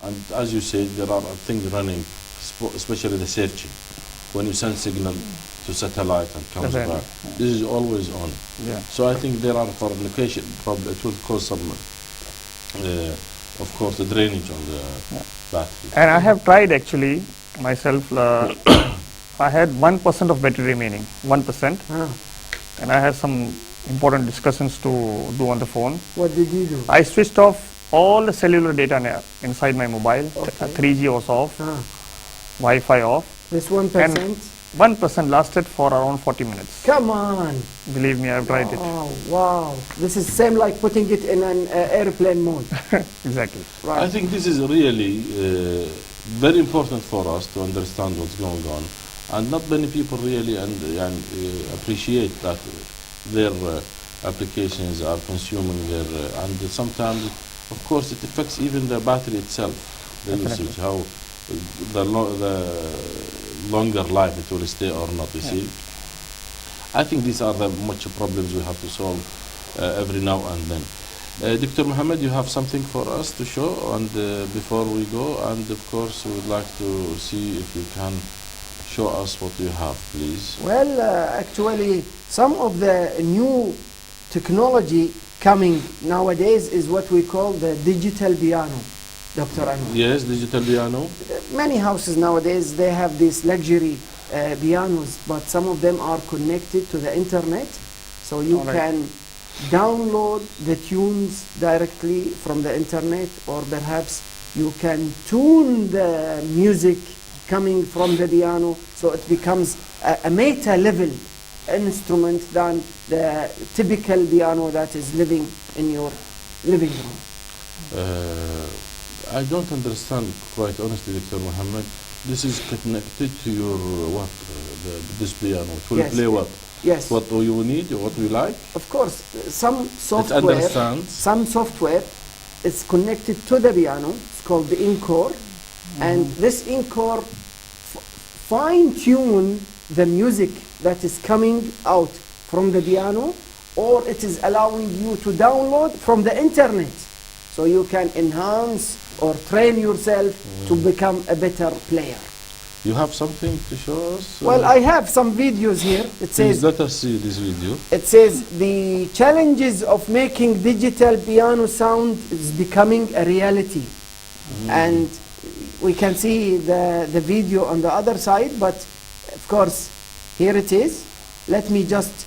And as you said, there are things running, especially the searching. When you send signal to satellite and comes Definitely. back, this is always on. Yeah. So I think there are for location, probably it will cause some, of course, the drainage on the battery. And I have tried actually myself. I had 1% of battery remaining, 1%, and I had some important discussions to do on the phone. What did you do? I switched off all the cellular data inside my mobile. 3G was off, Wi-Fi off. This 1%? 1% lasted for around 40 minutes. Come on! Believe me, I've tried it. Oh, wow. This is same like putting it in an airplane mode. Exactly. Right. I think this is really very important for us to understand what's going on. And not many people really appreciate that their applications are consuming their, and sometimes, of course, it affects even the battery itself, the usage, how the longer life it will stay or not, you see. I think these are the much problems we have to solve every now and then. Dr. Mohammed, you have something for us to show, and before we go, and of course we would like to see if you can show us what you have, please. Well, actually, some of the new technology coming nowadays is what we call the digital piano, Dr. Anwar. Yes, digital piano. Many houses nowadays, they have these luxury pianos, but some of them are connected to the internet, so you can download the tunes directly from the internet, or perhaps you can tune the music coming from the piano, so it becomes a meta-level instrument than the typical piano that is living in your living room. I don't understand, quite honestly, Dr. Mohammed. This is connected to your what? This piano. It will play what? Yes. What do you need? What do you like? Of course, some software. It understands. Some software is connected to the piano. It's called the Encore, and this Encore fine-tune the music that is coming out from the piano, or it is allowing you to download from the internet, so you can enhance or train yourself to become a better player. You have something to show us? Well, I have some videos here. It says, please let us see this video. it says the challenges of making digital piano sound is becoming a reality. And we can see the video on the other side, but of course, here it is. Let me just,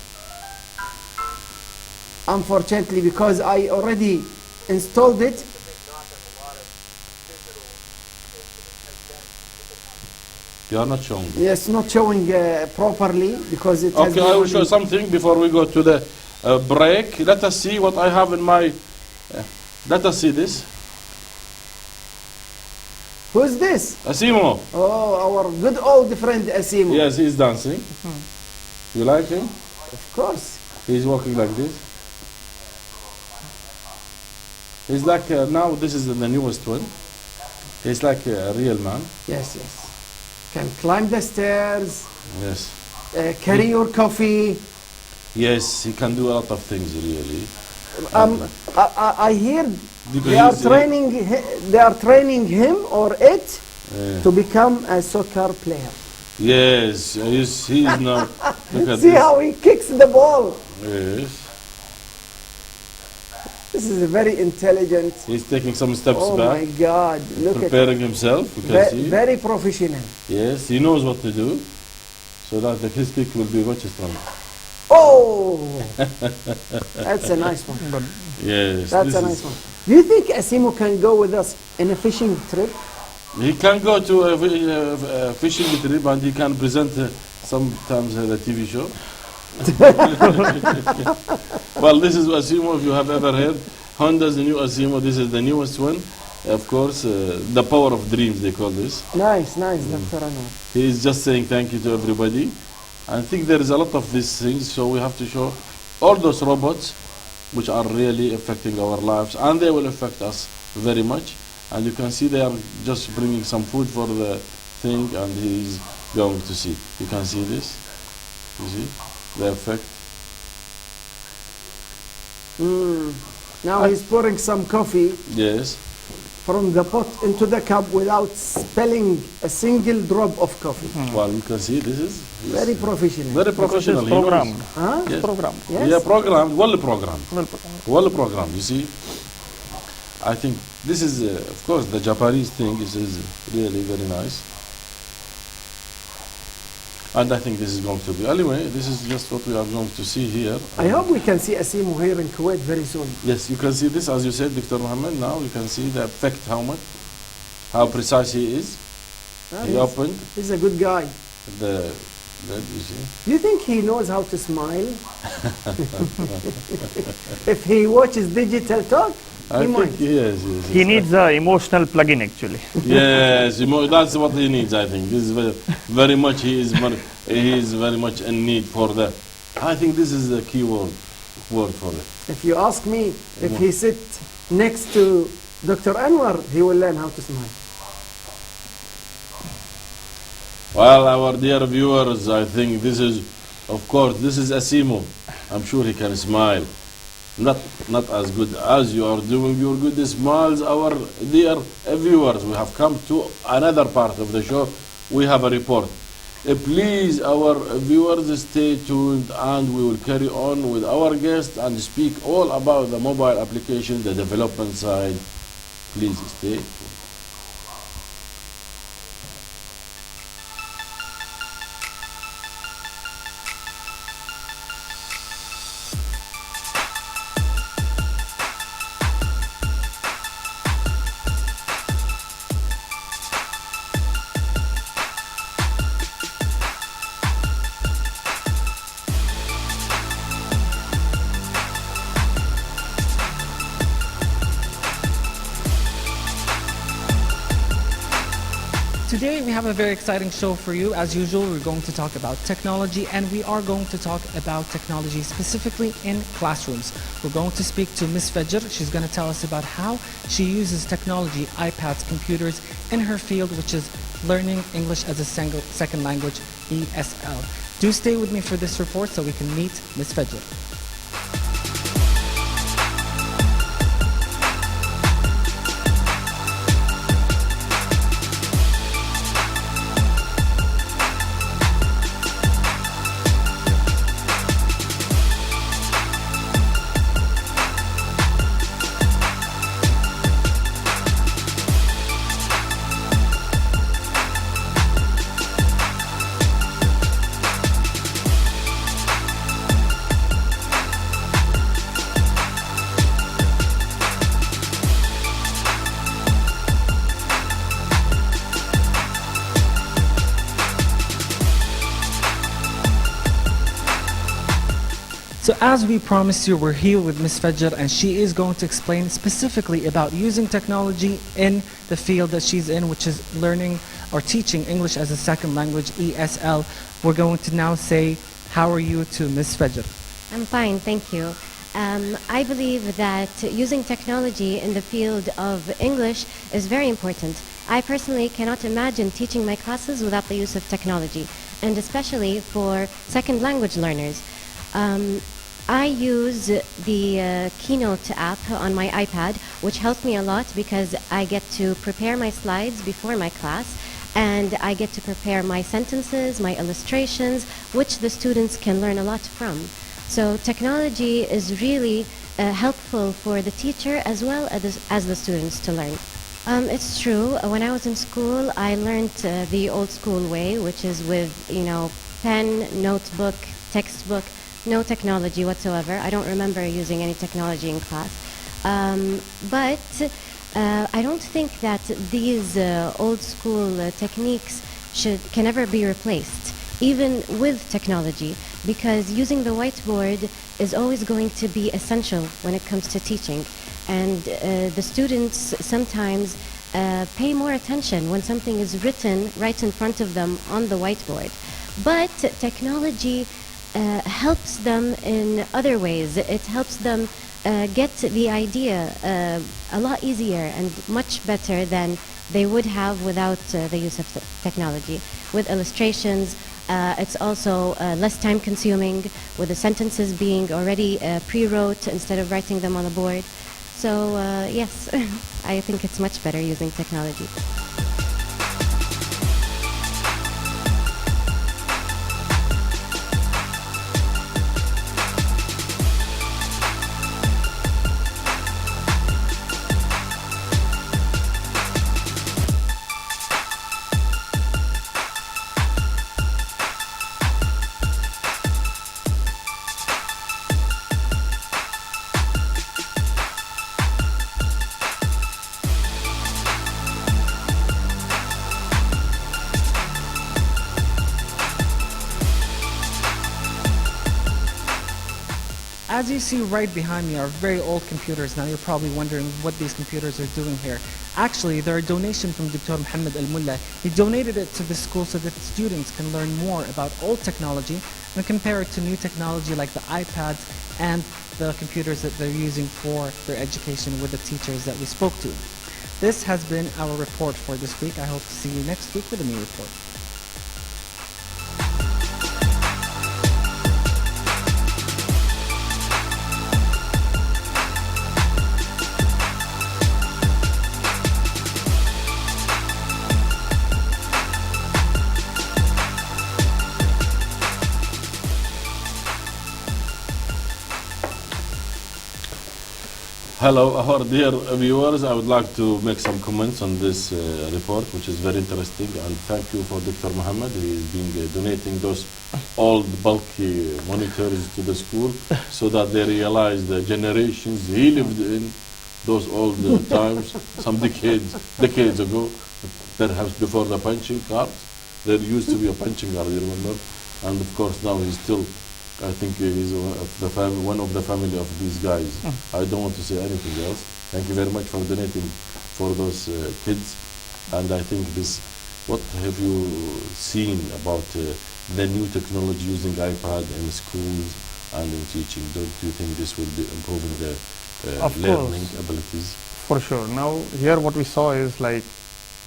unfortunately, because I already installed it. You are not showing. Yes, not showing properly because it has Okay, I will show something before we go to the break. Let us see what I have in my. Let us see this. Who's this? Asimo. Oh, our good old friend Asimo. Yes, he's dancing. You like him? Of course. He's walking like this. He's like, now this is the newest one. He's like a real man. Yes, yes. Can climb the stairs. Yes. Carry your coffee. Yes, he can do a lot of things really. I hear they are training him or it to become a soccer player. Yes, he is now. Look at See this. how he kicks the ball. Yes. This is a very intelligent. He's taking some steps Oh back. my God! Look at preparing himself. You can see. very professional. Yes, he knows what to do, so that his kick will be much stronger. Oh, that's a nice one. Yes, That's a nice one. Do you think Asimo can go with us in a fishing trip? he can go to a fishing trip and he can present sometimes the TV show. Well, this is Asimo, if you have ever heard. Honda's the new Asimo, this is the newest one. Of course, the power of dreams, they call this. Nice, Dr. Anwar. He is just saying thank you to everybody. I think there is a lot of these things, so we have to show all those robots which are really affecting our lives, and they will affect us very much. And you can see they are just bringing some food for the thing, and he's going to see. You can see this. You see the effect. Now he's pouring some coffee. Yes. from the pot into the cup without spilling a single drop of coffee. Well, you can see this is Very professional. very professional. It's He knows. programmed. Huh? Yes. Programmed. Yes. Yeah, programmed, well programmed. Well programmed. Well programmed, you see. I think this is, of course, the Japanese thing is really very nice. And I think this is going to be, anyway, this is just what we are going to see here. I hope we can see Asimo here in Kuwait very soon. Yes, you can see this, as you said, Dr. Mohammed, now you can see the effect, how precise he is. Ah, He he's- opened He's a good guy. the, you see. Do you think he knows how to smile? If he watches digital talk, I he think, might. yes. He needs a emotional plug-in actually. Yes, that's what he needs, I think. This is very much, he is very much in need for that. I think this is the key word for it. If you ask me, if he sit next to Dr. Anwar, he will learn how to smile. Well, our dear viewers, I think this is, of course, this is Asimo. I'm sure he can smile. Not as good as you are doing your good smiles, our dear viewers. We have come to another part of the show. We have a report. Please, our viewers, stay tuned and we will carry on with our guest and speak all about the mobile application, the development side. Please stay tuned. Today we have a very exciting show for you. As usual, we're going to talk about technology, and we are going to talk about technology specifically in classrooms. We're going to speak to Miss Fajr. She's going to tell us about how she uses technology, iPads, computers in her field, which is learning English as a second language, ESL. Do stay with me for this report so we can meet Miss Fajr. So as we promised you, we're here with Miss Fajr, and she is going to explain specifically about using technology in the field that she's in, which is learning or teaching English as a second language, ESL. We're going to now say, how are you to Miss Fajr? I'm fine, thank you. I believe that using technology in the field of English is very important. I personally cannot imagine teaching my classes without the use of technology, and especially for second language learners. I use the Keynote app on my iPad, which helps me a lot because I get to prepare my slides before my class, and I get to prepare my sentences, my illustrations, which the students can learn a lot from. So technology is really helpful for the teacher as well as the students to learn. It's true. When I was in school, I learned the old school way, which is with, pen, notebook, textbook, no technology whatsoever. I don't remember using any technology in class. But I don't think that these old school techniques can ever be replaced, even with technology, because using the whiteboard is always going to be essential when it comes to teaching. And the students sometimes pay more attention when something is written right in front of them on the whiteboard. But technology helps them in other ways. It helps them get the idea a lot easier and much better than they would have without the use of technology. With illustrations, it's also less time consuming, with the sentences being already pre-wrote instead of writing them on the board. So yes, I think it's much better using technology. As you see right behind me are very old computers. Now you're probably wondering what these computers are doing here. Actually, they're a donation from Dr. Mohammed Mulla. He donated it to the school so that students can learn more about old technology and compare it to new technology like the iPads and the computers that they're using for their education with the teachers that we spoke to. This has been our report for this week. I hope to see you next week with a new report. Hello, our dear viewers. I would like to make some comments on this report, which is very interesting, and thank you for Dr. Mohammed. He is being donating those old bulky monitors to the school so that they realize the generations he lived in, those old times, some decades ago, perhaps before the punching cards. There used to be a punching card, you remember? And of course now he's still, I think he's one of the family of these guys. I don't want to say anything else. Thank you very much for donating for those kids. And I think this, what have you seen about the new technology using iPad in schools and in teaching? Don't you think this will be improving the learning abilities? For sure. Now here what we saw is like,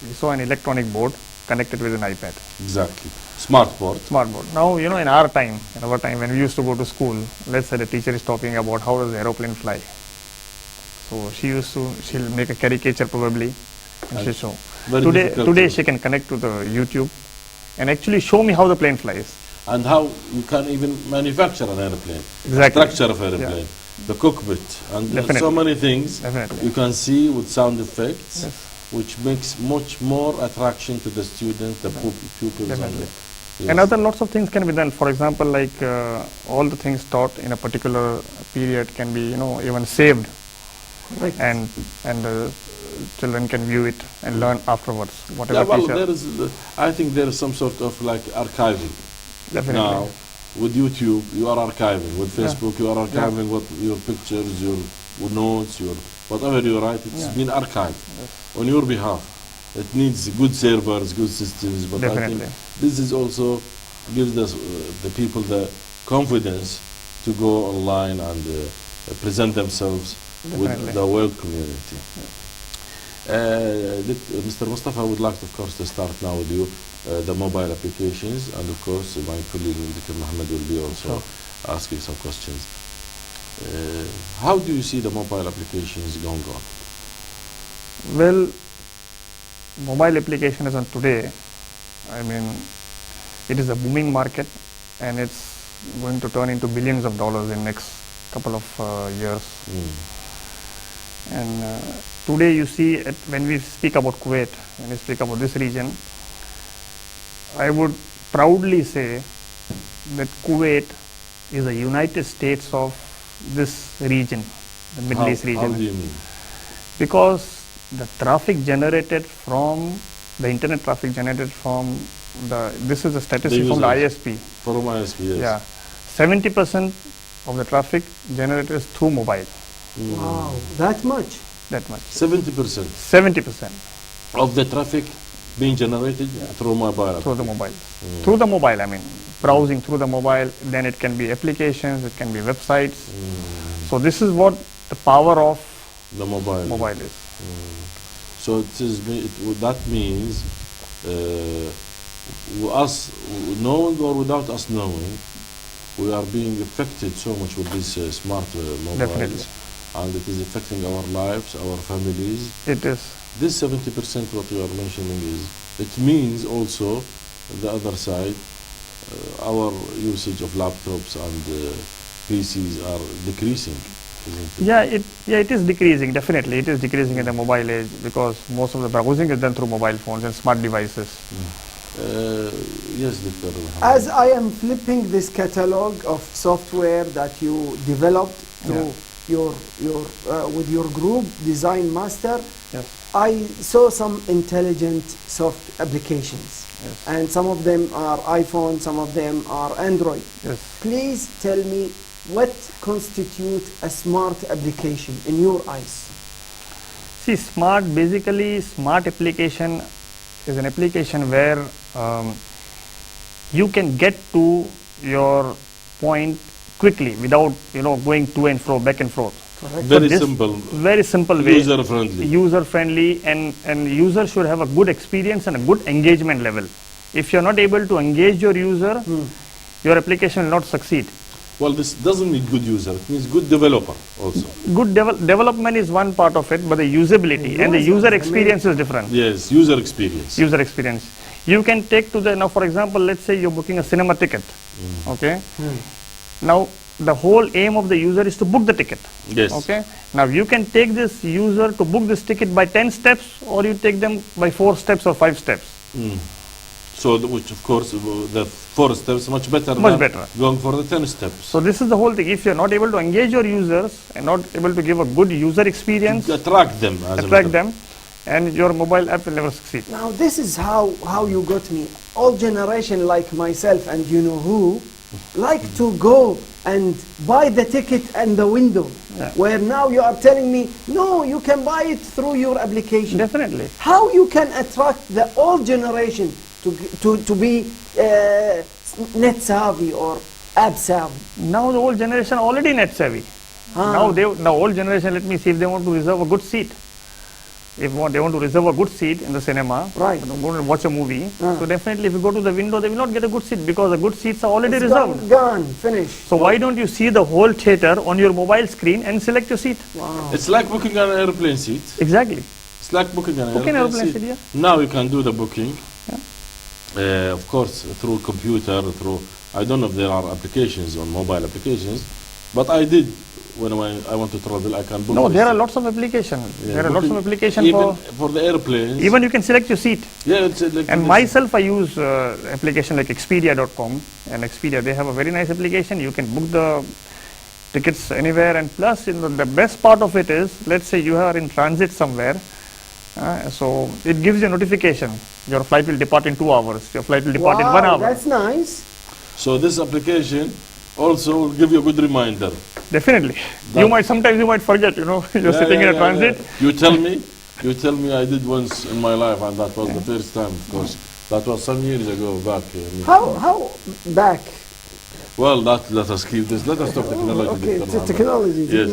we saw an electronic board connected with an iPad. Exactly. Smart board. Smart board. Now, you know, in our time when we used to go to school, let's say the teacher is talking about how does the aeroplane fly. So she'll make a caricature probably and she'll show. Today she can connect to the YouTube and actually show me how the plane flies. And how you can even manufacture an airplane. Exactly. Structure of airplane. The cockpit. And so many things you can see with sound effects. Yes. Which makes much more attraction to the students, the pupils. Definitely. Yes. And other lots of things can be done. For example, like all the things taught in a particular period can be, you know, even saved, Right. and children can view it and learn afterwards. Whatever Yeah, well, teacher. there is, I think there is some sort of like archiving. Definitely. Now, with YouTube, you are archiving. With Facebook, you are archiving what your pictures, your notes, your whatever you write. It's been archived on your behalf. It needs good servers, good systems, but I think this is also gives the people the confidence to go online and present themselves with the world community. Mr. Mustafa, I would like, of course, to start now with you, the mobile applications, and of course, my colleague Dr. Mohammed will be also asking some questions. How do you see the mobile applications going on? Well, mobile application is on today. I mean, it is a booming market, and it's going to turn into billions of dollars in next couple of years. And today you see, when we speak about Kuwait, when we speak about this region, I would proudly say that Kuwait is the United States of this region, the Middle East region. How do you mean? Because the traffic generated from, the internet traffic generated from this is the statistic from the ISP. From ISP, yes. Yeah. 70% of the traffic generated is through mobile. Wow, that much? That much. 70%? 70% of the traffic being generated through mobile? Through the mobile. Through the mobile, I mean. Browsing through the mobile, then it can be applications, it can be websites. So this is what the power of the mobile is. So that means us knowing or without us knowing, we are being affected so much with these smart mobiles. Definitely. and it is affecting our lives, our families. It is. This 70% what you are mentioning is, it means also the other side, our usage of laptops and PCs are decreasing, isn't it? It is decreasing, definitely. It is decreasing in the mobile age because most of the browsing is done through mobile phones and smart devices. Yes, Dr. As I am flipping this catalog of software that you developed through your with your group, Design Master, Yes. I saw some intelligent soft applications. Yes. And some of them are iPhone, some of them are Android. Yes. Please tell me what constitutes a smart application in your eyes. See, basically smart application is an application where you can get to your point quickly without going to and fro, back and forth. Correct. Very simple way. User friendly. User friendly, and user should have a good experience and a good engagement level. If you're not able to engage your user, your application will not succeed. Well, this doesn't mean good user, it means good developer also. Good development is one part of it, but the usability and the user experience is different. Yes, user experience. User experience. You can take to the, now for example, let's say you're booking a cinema ticket, okay? Now, the whole aim of the user is to book the ticket. Yes. Okay. Now you can take this user to book this ticket by 10 steps, or you take them by 4 steps or 5 steps. So, which of course, the 4 steps much better Much than better. going for the 10 steps. So this is the whole thing. If you're not able to engage your users and not able to give a good user experience, Attract them. and your mobile app will never succeed. Now this is how you got me. Old generation like myself and you know who, like to go and buy the ticket and the window. Where now you are telling me, no, you can buy it through your application. Definitely. How you can attract the old generation to be net savvy or app savvy? Now the old generation already net savvy. Now old generation, let me see if they want to reserve a good seat. If they want to reserve a good seat in the cinema, right, go and watch a movie, so definitely if you go to the window, they will not get a good seat because the good seats are already reserved. Gone, finished. So why don't you see the whole theater on your mobile screen and select your seat? Wow. It's like booking an airplane seat. Exactly. It's like booking an airplane seat. Yeah. Now you can do the booking, of course, through computer, I don't know if there are applications on mobile applications, but I did. When I want to travel, I can book. No, there are lots of applications. Yeah, there are lots of applications even for the airplanes. Even you can select your seat. Yeah, it's like. And myself, I use application like Expedia.com, and Expedia, they have a very nice application. You can book the tickets anywhere, and plus, the best part of it is, let's say you are in transit somewhere, so it gives you a notification. Your flight will depart in 2 hours. Your flight will depart in 1 hour. That's nice. So this application also will give you a good reminder. Definitely. Sometimes you might forget, you're sitting in a transit. You tell me, I did once in my life, and that was the first time, of course. That was some years ago back. How back? Well, let us keep this. Let us talk technology. Okay, technology. Yes.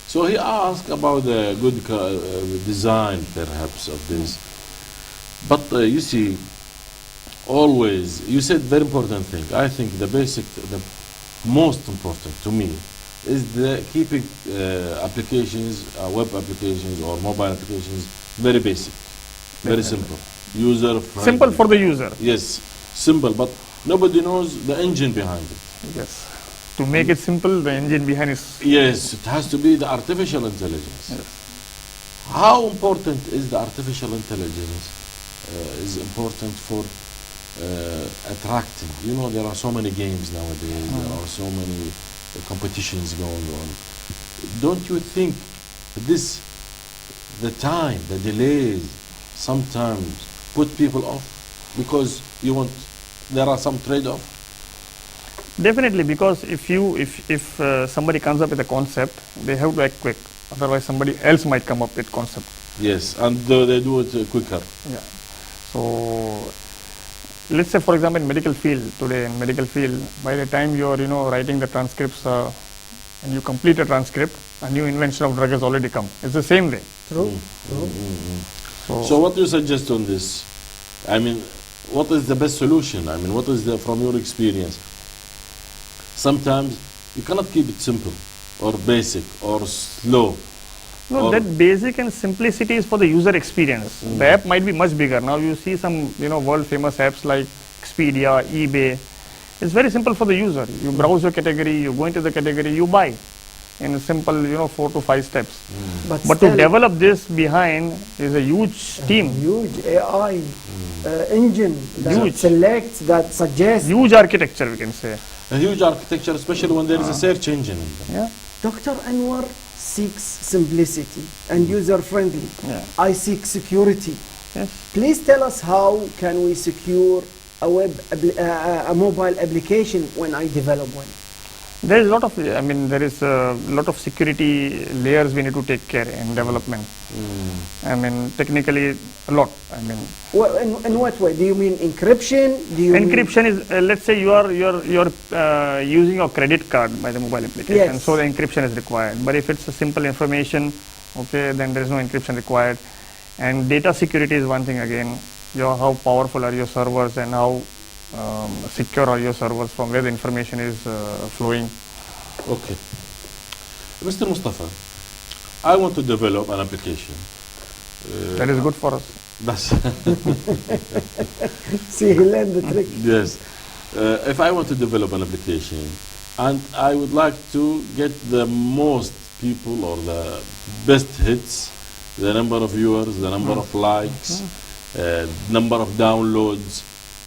So he asked about the good design, perhaps, of this. But you see, always, you said very important thing. I think the most important to me is the keeping applications, web applications or mobile applications very basic, very simple, user friendly. Simple for the user. Yes, simple, but nobody knows the engine behind it. Yes. To make it simple, the engine behind is... Yes, it has to be the artificial intelligence. Yes. How important is the artificial intelligence is important for attracting? There are so many games nowadays, there are so many competitions going on. Don't you think the time, the delays sometimes put people off because there are some trade-off? Definitely, because if somebody comes up with a concept, they have to act quick. Otherwise, somebody else might come up with concept. Yes, and they do it quicker. Yeah. So, let's say, for example, in medical field, by the time you're, writing the transcripts and you complete a transcript, a new invention of drug has already come. It's the same way. True. So what do you suggest on this? I mean, what is the best solution? I mean, what is from your experience? Sometimes you cannot keep it simple or basic or slow? No, Or- that basic and simplicity is for the user experience. The app might be much bigger. Now you see some, world famous apps like Expedia, eBay. It's very simple for the user. You browse your category, you go into the category, you buy in simple, 4 to 5 steps. But to still, develop this behind is a huge team, huge AI engine that Huge. selects, that suggests. huge architecture, we can say. A huge architecture, especially when there is a search engine in them. Yeah. Dr. Anwar seeks simplicity and user-friendly. Yeah. I seek security. Yes. Please tell us how can we secure a mobile application when I develop one. There is a lot of, there is a lot of security layers we need to take care in development. Technically, a lot. Well, in what way? Do you mean encryption? Do you mean Encryption is, let's say you are using your credit card by the mobile application, Yes. so the encryption is required. But if it's a simple information, okay, then there is no encryption required. And data security is one thing again. How powerful are your servers and how secure are your servers from where the information is flowing. Okay. Mr. Mustafa, I want to develop an application. That is good for us. That's see, he learned the trick. yes. If I want to develop an application and I would like to get the most people or the best hits, the number of viewers, the number of likes, number of downloads.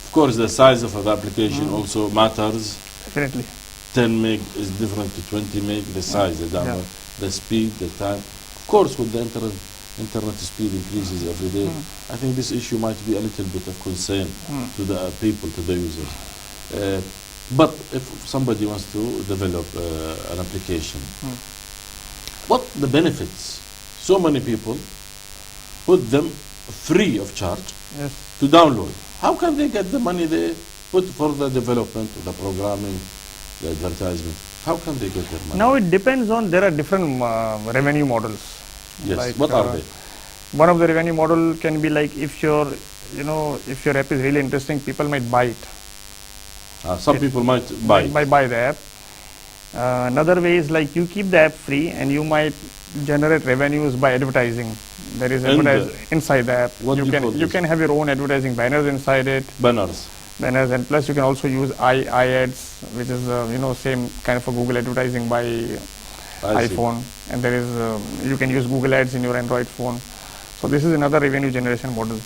Of course, the size of the application also matters. Definitely. 10 meg is different to 20 meg, the size, the download, the speed, the time. Of course, with the internet speed increases every day, I think this issue might be a little bit of concern to the people, to the users. But if somebody wants to develop an application, what the benefits? So many people put them free of charge Yes. to download. How can they get the money they put for the development, the programming, the advertisement? How can they get their money? Now it depends on, there are different revenue models. Yes, Like, what are they? One of the revenue model can be like if your app is really interesting, people might buy it. Some people might buy it. Buy the app. Another way is like you keep the app free and you might generate revenues by advertising. There is inside the app. What do you call You this? can have your own advertising banners inside it. Banners. And plus you can also use iAds, which is same kind of a Google advertising by I see. iPhone, and there is you can use Google Ads in your Android phone. So this is another revenue generation model.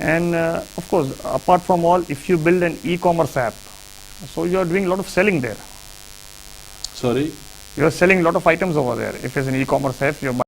And of course, apart from all, if you build an e-commerce app, so you are doing a lot of selling there. Sorry? You are selling a lot of items over there. If it's an e-commerce app, you're